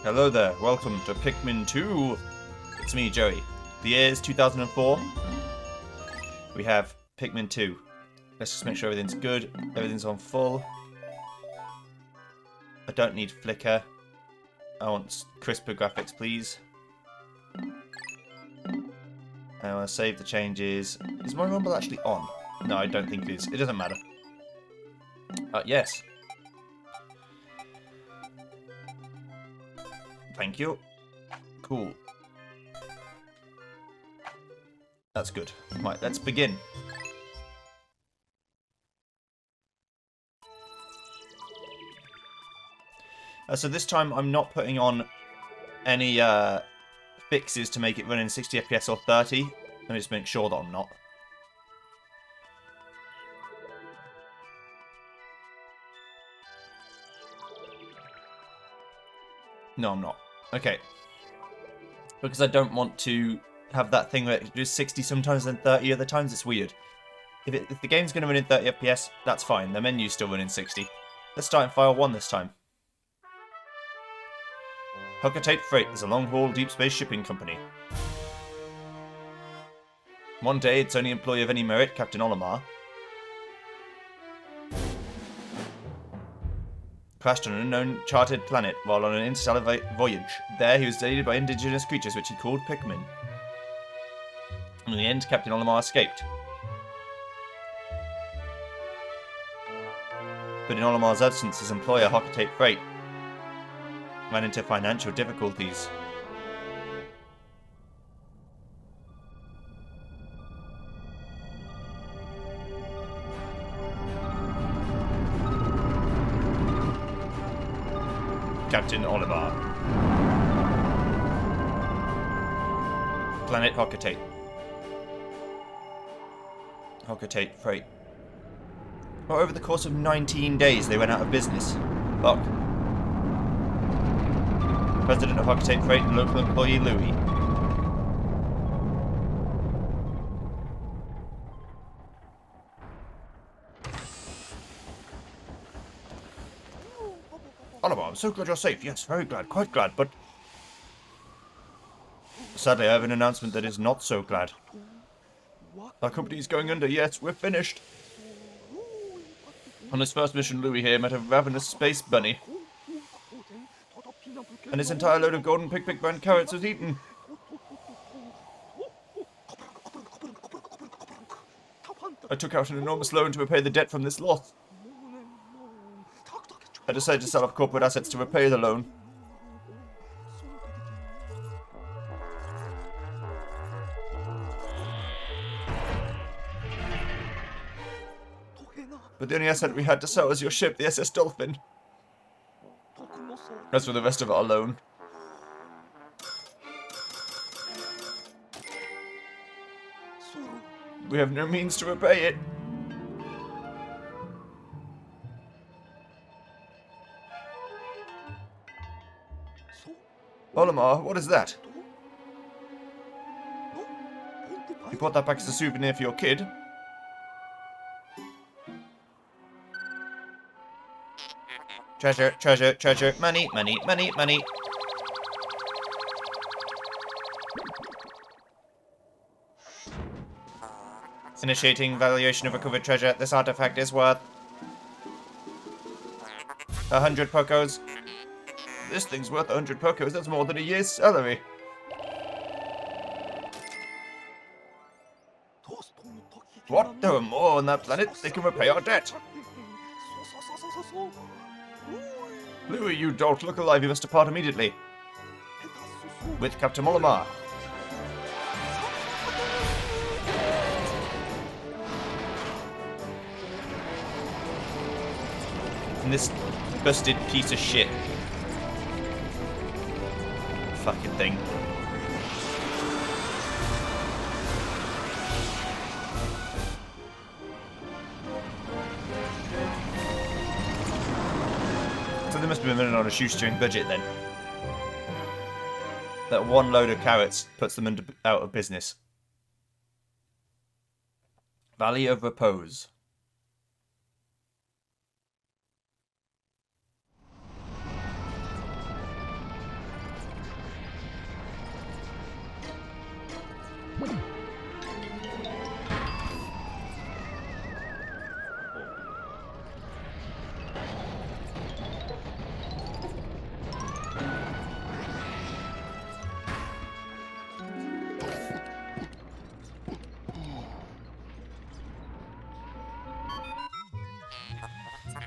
Hello there, welcome to Pikmin 2. It's me, Joey. The year is 2004. We have Pikmin 2. Let's just make sure everything's good, everything's on full. I don't need flicker. I want crisper graphics, please. I want to save the changes. Is my rumble actually on? No, I don't think it is. It doesn't matter. Yes. Thank you. Cool. That's good. Right, let's begin. So this time I'm not putting on any fixes to make it run in 60 FPS or 30. Let me just make sure that I'm not. No, I'm not. Okay. Because I don't want to have that thing where it does 60 sometimes and 30 other times. It's weird. If the game's going to run in 30 FPS, that's fine. The menu's still running 60. Let's start in file 1 this time. Hocotate Freight is a long-haul deep space shipping company. One day, its only employee of any merit, Captain Olimar, crashed on an unknown charted planet while on an interstellar voyage. There, he was aided by indigenous creatures which he called Pikmin. In the end, Captain Olimar escaped. But in Olimar's absence, his employer, Hocotate Freight, ran into financial difficulties. Captain Olimar. Planet Hocotate. Hocotate Freight. Well, over the course of 19 days, they went out of business. Fuck. President of Hocotate Freight and local employee Louis. Oliver, I'm so glad you're safe. Yes, very glad, quite glad, but sadly I have an announcement that is not so glad. Our company is going under. Yes, we're finished. On his first mission, Louis here met a ravenous space bunny. And his entire load of golden pick brand carrots was eaten. I took out an enormous loan to repay the debt from this loss. I decided to sell off corporate assets to repay the loan. But the only asset we had to sell was your ship, the SS Dolphin. As for the rest of our loan, we have no means to repay it. Olimar, what is that? You brought that back as a souvenir for your kid? Treasure, treasure, treasure, money, money, money, money. Initiating valuation of recovered treasure. This artifact is worth 100 pokos. This thing's worth 100 pokos. That's more than a year's salary. What? There are more on that planet? They can repay our debt. Louis, you dolt, look alive. You must depart immediately. With Captain Olimar. And this busted piece of shit. Fucking thing. So they must have been running on a shoestring budget then. That one load of carrots puts them out of business. Valley of Repose.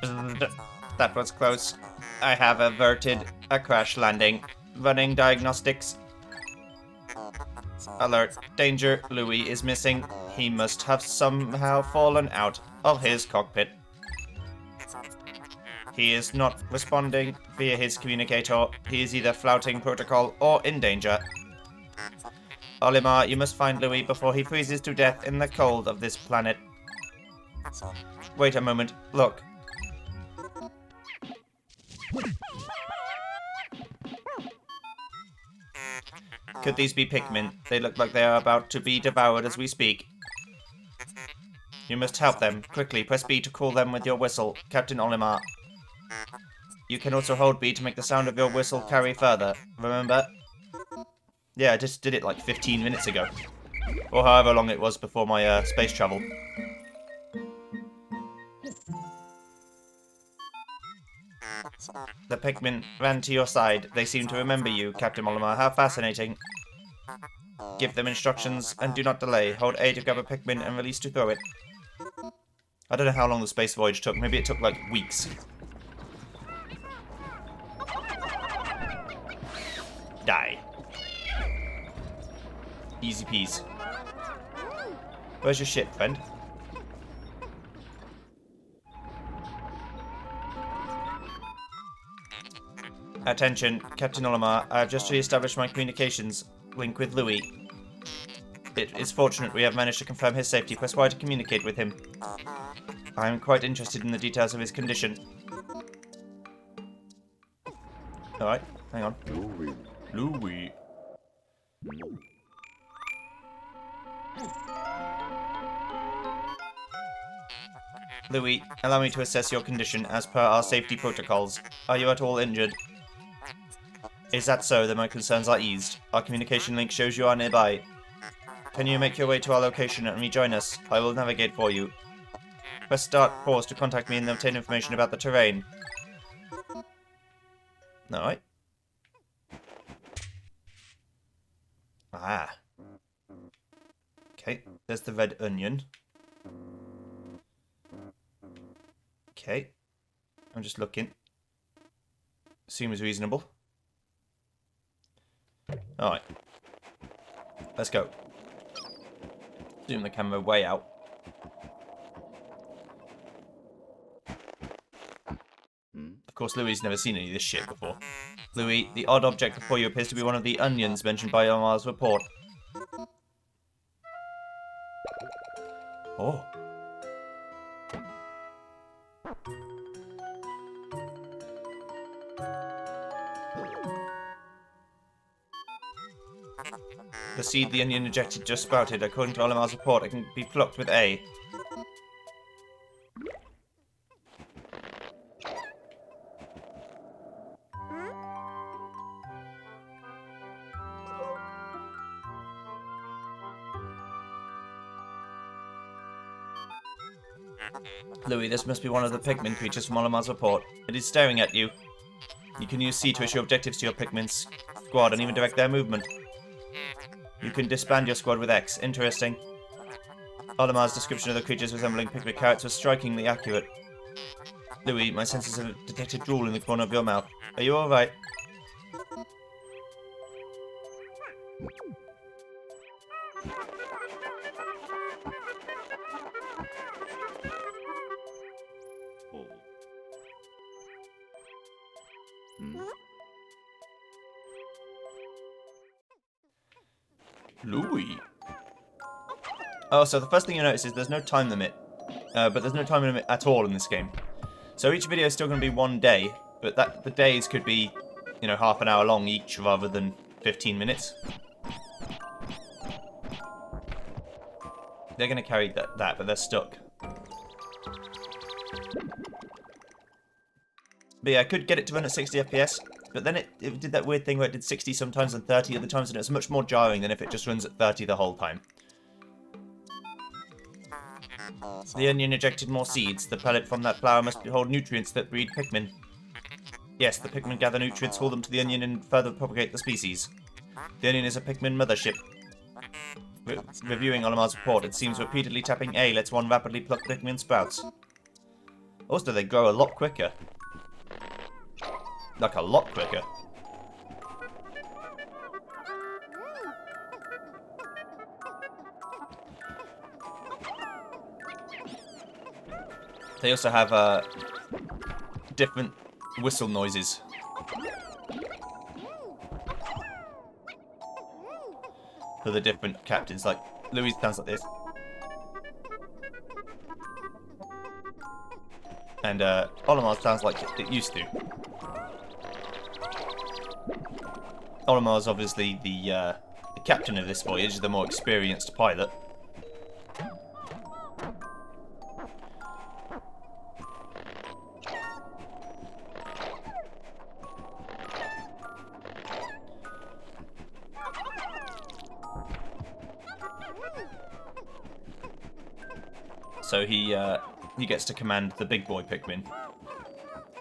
That was close. I have averted a crash landing. Running diagnostics. Alert. Danger. Louis is missing. He must have somehow fallen out of his cockpit. He is not responding via his communicator. He is either flouting protocol or in danger. Olimar, you must find Louis before he freezes to death in the cold of this planet. Wait a moment. Look. Could these be Pikmin? They look like they are about to be devoured as we speak. You must help them. Quickly, press B to call them with your whistle. Captain Olimar. You can also hold B to make the sound of your whistle carry further. Remember? Yeah, I just did it like 15 minutes ago. Or however long it was before my space travel. The Pikmin ran to your side. They seem to remember you, Captain Olimar. How fascinating. Give them instructions and do not delay. Hold A to grab a Pikmin and release to throw it. I don't know how long the space voyage took. Maybe it took like weeks. Die. Easy peas. Where's your ship, friend? Attention, Captain Olimar. I have just re-established my communications link with Louis. It is fortunate we have managed to confirm his safety. Press Y to communicate with him. I am quite interested in the details of his condition. Alright, hang on. Louis. Louis, allow me to assess your condition as per our safety protocols. Are you at all injured? Is that so? Then my concerns are eased. Our communication link shows you are nearby. Can you make your way to our location and rejoin us? I will navigate for you. Press start pause to contact me and obtain information about the terrain. Alright. Ah. Okay, there's the red onion. Okay. I'm just looking. Seems reasonable. Alright. Let's go. Zoom the camera way out. Of course, Louis's never seen any of this shit before. Louis, the odd object before you appears to be one of the onions mentioned by Omar's report. Oh. The seed the onion ejected just sprouted. According to Olimar's report, it can be plucked with A. Louis, this must be one of the Pikmin creatures from Olimar's report. It is staring at you. You can use C to issue objectives to your Pikmin squad and even direct their movement. You can disband your squad with X. Interesting. Olimar's description of the creatures resembling Pikmin carrots was strikingly accurate. Louis, my senses have detected drool in the corner of your mouth. Are you alright? Louis. Oh, so the first thing you notice is there's no time limit. But there's no time limit at all in this game. So each video is still going to be 1 day, but the days could be, you know, half an hour long each rather than 15 minutes. They're going to carry that, but they're stuck. But yeah, I could get it to run at 60 FPS, but then it did that weird thing where it did 60 sometimes and 30 other times, and it was much more jarring than if it just runs at 30 the whole time. The onion ejected more seeds. The pellet from that flower must hold nutrients that breed Pikmin. Yes, the Pikmin gather nutrients, haul them to the onion, and further propagate the species. The onion is a Pikmin mothership. Reviewing Olimar's report, it seems repeatedly tapping A lets one rapidly pluck Pikmin sprouts. Also, they grow a lot quicker. Like, a lot quicker. They also have different whistle noises. For the different captains. Like, Louis sounds like this. And Olimar sounds like it used to. Olimar's obviously the captain of this voyage, the more experienced pilot. So he gets to command the big boy Pikmin.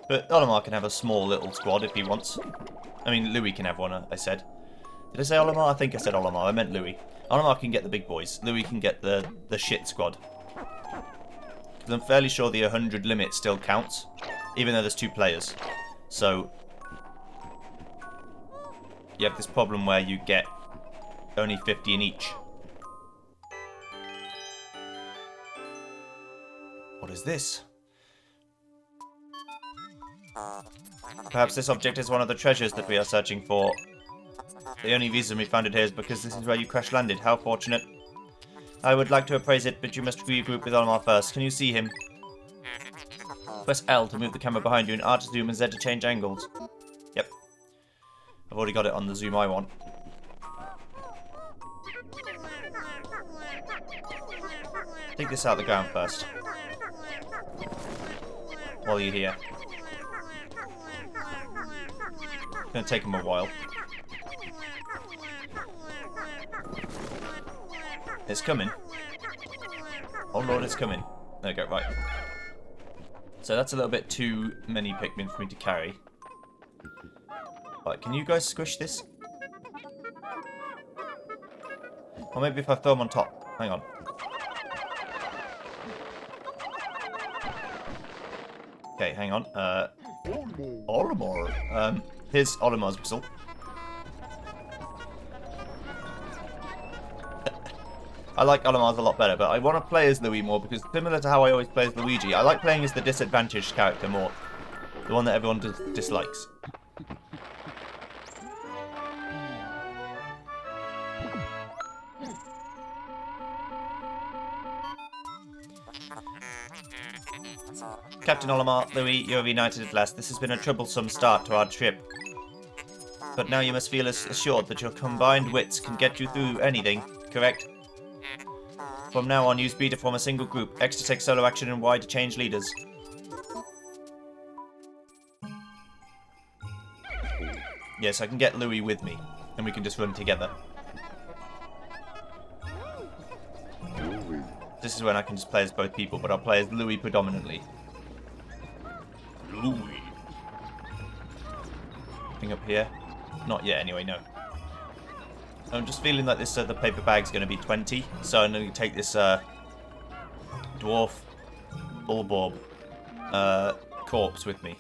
But Olimar can have a small little squad if he wants. I mean, Louis can have one, I said. Did I say Olimar? I think I said Olimar. I meant Louis. Olimar can get the big boys. Louis can get the shit squad. Because I'm fairly sure the 100 limit still counts, even though there's 2 players. So you have this problem where you get only 50 in each. What is this? Perhaps this object is one of the treasures that we are searching for. The only reason we found it here is because this is where you crash landed. How fortunate. I would like to appraise it, but you must regroup with Olimar first. Can you see him? Press L to move the camera behind you and R to zoom and Z to change angles. Yep. I've already got it on the zoom I want. Take this out of the ground first. While you're here. It's going to take him a while. It's coming. Oh lord, it's coming. There we go, right. So that's a little bit too many Pikmin for me to carry. Right, can you guys squish this? Or maybe if I throw them on top. Hang on. Okay, hang on. Olimar. Here's Olimar's whistle. I like Olimar's a lot better, but I want to play as Louis more because similar to how I always play as Luigi, I like playing as the disadvantaged character more. The one that everyone dislikes. Captain Olimar, Louis, you're reunited at last. This has been a troublesome start to our trip. But now you must feel assured that your combined wits can get you through anything, correct? From now on, use B to form a single group, X to take solo action, and Y to change leaders. Yes, I can get Louis with me, and we can just run together. This is when I can just play as both people, but I'll play as Louis predominantly. Louis. Thing up here? Not yet, anyway, no. I'm just feeling like this the paper bag's going to be 20, so I'm going to take this dwarf bulborb corpse with me.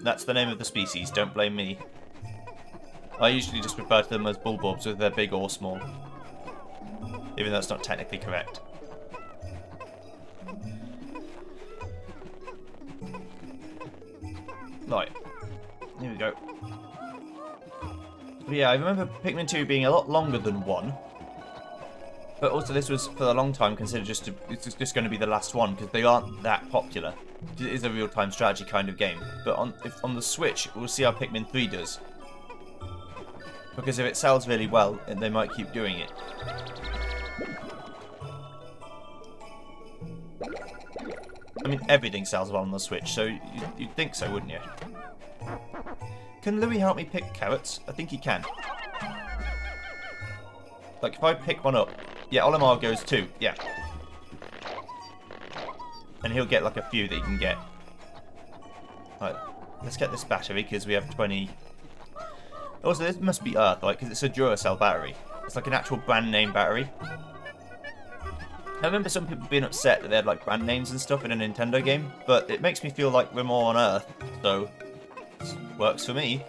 That's the name of the species, don't blame me. I usually just refer to them as bulborbs whether they're big or small, even though that's not technically correct. Right, here we go. But yeah, I remember Pikmin 2 being a lot longer than 1. But also this was, for a long time, considered it's just going to be the last one, because they aren't that popular. It is a real-time strategy kind of game. But on the Switch, we'll see how Pikmin 3 does. Because if it sells really well, they might keep doing it. I mean, everything sells well on the Switch, so you'd think so, wouldn't you? Can Louis help me pick carrots? I think he can. Like, if I pick one up... Yeah, Olimar goes too. Yeah. And he'll get, like, a few that he can get. Right, let's get this battery, because we have 20... Also, this must be Earth, right? Because it's a Duracell battery. It's like an actual brand name battery. I remember some people being upset that they had like brand names and stuff in a Nintendo game, but it makes me feel like we're more on Earth, so it works for me.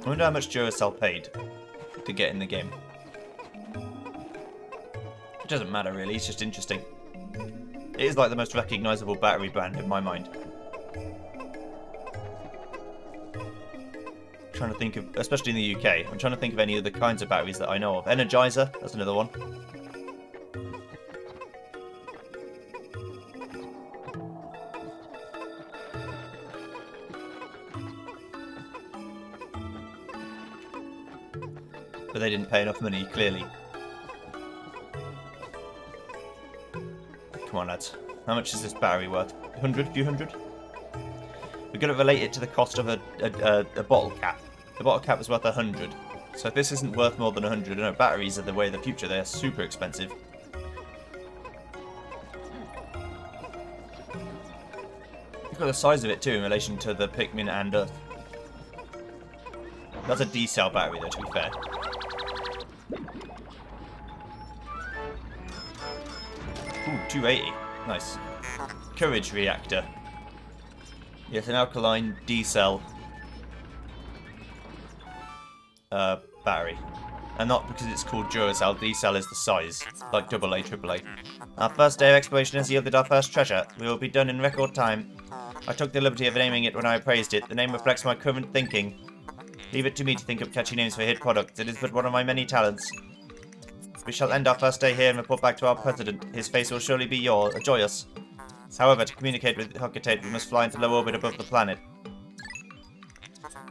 I wonder how much Duracell paid to get in the game. It doesn't matter really, it's just interesting. It is like the most recognisable battery brand in my mind. I'm trying to think of, especially in the UK, I'm trying to think of any other kinds of batteries that I know of. Energizer, that's another one. But they didn't pay enough money, clearly. Come on, lads. How much is this battery worth? 100? Few hundred? We're going to relate it to the cost of a bottle cap. The bottle cap was worth 100. So if this isn't worth more than 100, no, batteries are the way of the future. They are super expensive. Look at the size of it too in relation to the Pikmin and Earth. That's a D-cell battery though, to be fair. Ooh, 280. Nice. Courage reactor. Yes, an alkaline D-cell battery. And not because it's called Duracell, D-cell is the size, like AA, AAA. Our first day of exploration has yielded our first treasure. We will be done in record time. I took the liberty of naming it when I appraised it. The name reflects my current thinking. Leave it to me to think of catchy names for hit products. It is but one of my many talents. We shall end our first day here and report back to our president. His face will surely be joyous. However, to communicate with Hocketate, we must fly into low orbit above the planet.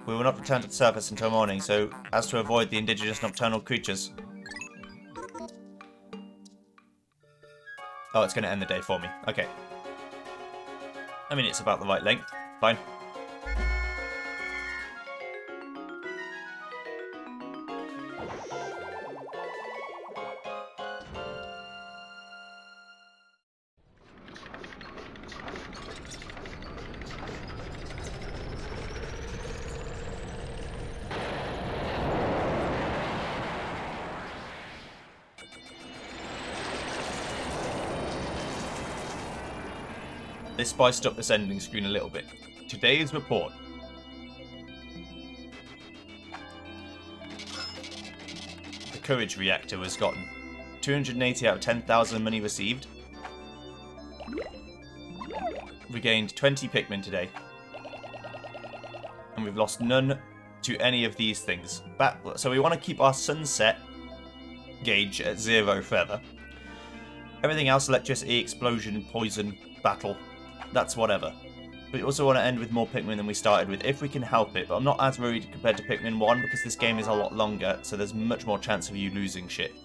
We will not return to the surface until morning, so as to avoid the indigenous nocturnal creatures. Oh, it's going to end the day for me. Okay. I mean, it's about the right length. Fine. They spiced up this ending screen a little bit. Today's report. The courage reactor was gotten. 280 out of 10,000 money received. We gained 20 Pikmin today. And we've lost none to any of these things. So we want to keep our sunset gauge at 0 forever. Everything else, electricity, explosion, poison, battle, that's whatever. We also want to end with more Pikmin than we started with, if we can help it, but I'm not as worried compared to Pikmin 1, because this game is a lot longer, so there's much more chance of you losing shit.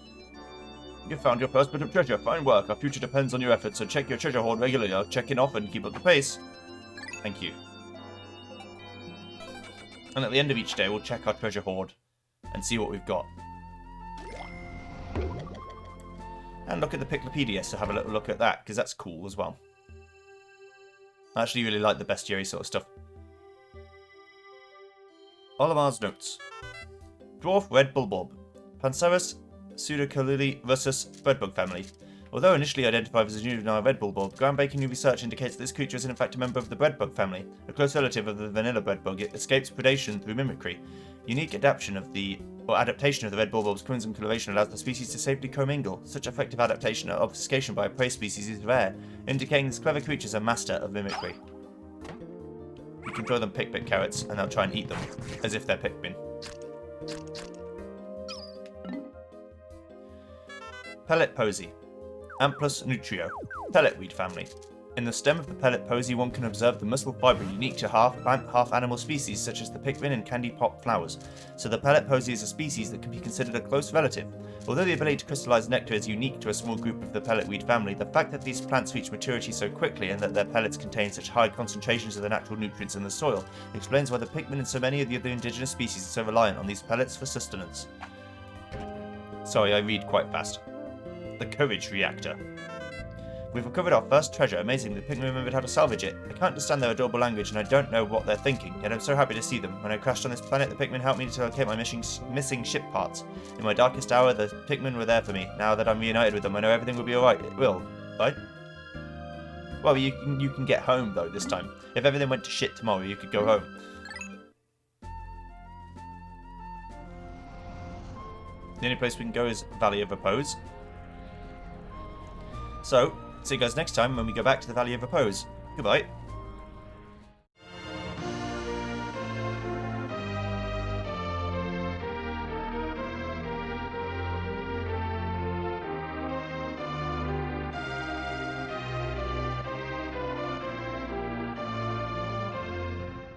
You found your first bit of treasure. Fine work. Our future depends on your efforts, so check your treasure hoard regularly. I'll check in often. Keep up the pace. Thank you. And at the end of each day, we'll check our treasure hoard and see what we've got. And look at the Piclopedia, so have a little look at that, because that's cool as well. I actually really like the bestiary sort of stuff. Olimar's notes. Dwarf Red Bulbob. Pancerus Pseudocolili versus Breadbug family. Although initially identified as a juvenile red bulbul, groundbreaking new research indicates that this creature is in fact a member of the breadbug family, a close relative of the vanilla breadbug. It escapes predation through mimicry. Unique adaptation of the red bulbulb's crimson coloration allows the species to safely commingle. Such effective adaptation or obfuscation by a prey species is rare, indicating this clever creature is a master of mimicry. You can throw them Pikmin carrots and they'll try and eat them, as if they're Pikmin. Pellet Posy. Amplus nutrio. Pelletweed family. In the stem of the pellet posy, one can observe the muscle fibre unique to half plant, half animal species such as the Pikmin and candy pop flowers, so the pellet posy is a species that can be considered a close relative. Although the ability to crystallize nectar is unique to a small group of the pelletweed family, the fact that these plants reach maturity so quickly and that their pellets contain such high concentrations of the natural nutrients in the soil explains why the Pikmin and so many of the other indigenous species are so reliant on these pellets for sustenance. Sorry, I read quite fast. The Courage Reactor. We've recovered our first treasure. Amazingly, the Pikmin remembered how to salvage it. I can't understand their adorable language, and I don't know what they're thinking, yet I'm so happy to see them. When I crashed on this planet, the Pikmin helped me to locate my missing ship parts. In my darkest hour, the Pikmin were there for me. Now that I'm reunited with them, I know everything will be alright. It will, right? Well, you can get home, though, this time. If everything went to shit tomorrow, you could go home. The only place we can go is Valley of Repose. So, see you guys next time when we go back to the Valley of Repose. Goodbye.